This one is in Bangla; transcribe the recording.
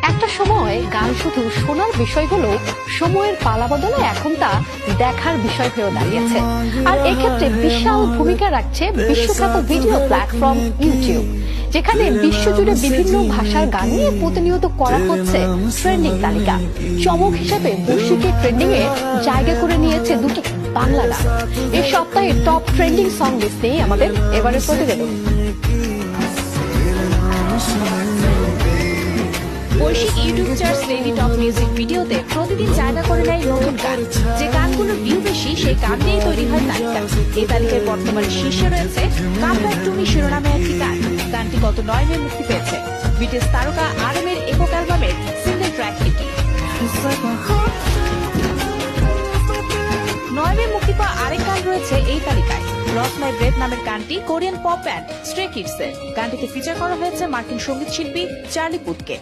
একটা সময় গান শুধু শোনার বিষয় হলো, সময়ের পালাবদলে এখন তা দেখার বিষয় হয়ে দাঁড়িয়েছে। আর এক্ষেত্রে বিশাল ভূমিকা রাখছে বিশ্বখ্যাত ভিডিও প্ল্যাটফর্ম ইউটিউব, যেখানে বিশ্বজুড়ে বিভিন্ন ভাষার গান নিয়ে প্রতিনিয়ত করা হচ্ছে ট্রেন্ডিং তালিকা। চমক হিসেবে বৈশ্বিক ট্রেন্ডিং এ জায়গা করে নিয়েছে দুটি বাংলা গান। এই সপ্তাহে টপ ট্রেন্ডিং সং লিস্টে আমাদের এবারের প্রতিবেদন। বৈশ্বিক YouTube charts lady top music ভিডিওতে প্রতিদিন জায়গা করে নেয় নতুন গান। যে গানগুলোর ভিউ বেশি সেই গান নিয়েই তৈরি হয় তালিকা। এই তালিকায় বর্তমানে শীর্ষে রয়েছে কাম ব্যাক টু মি শিরোনামে একটি গান। গানটি গত 9 মে মুক্তি পেয়েছে। বিটিএস তারকা RM এর একক অ্যালবামের সিঙ্গেল ট্র্যাক এটি। 9 মে মুক্তি পাওয়া আরেক গান রয়েছে এই তালিকায়। লস মাই ব্রেথ নামের গানটি কোরিয়ান পপ ব্যান্ড স্ট্রে কিডস এর। গানটিতে ফিচার করা হয়েছে মার্কিন সঙ্গীত শিল্পী চার্লি পুথকে।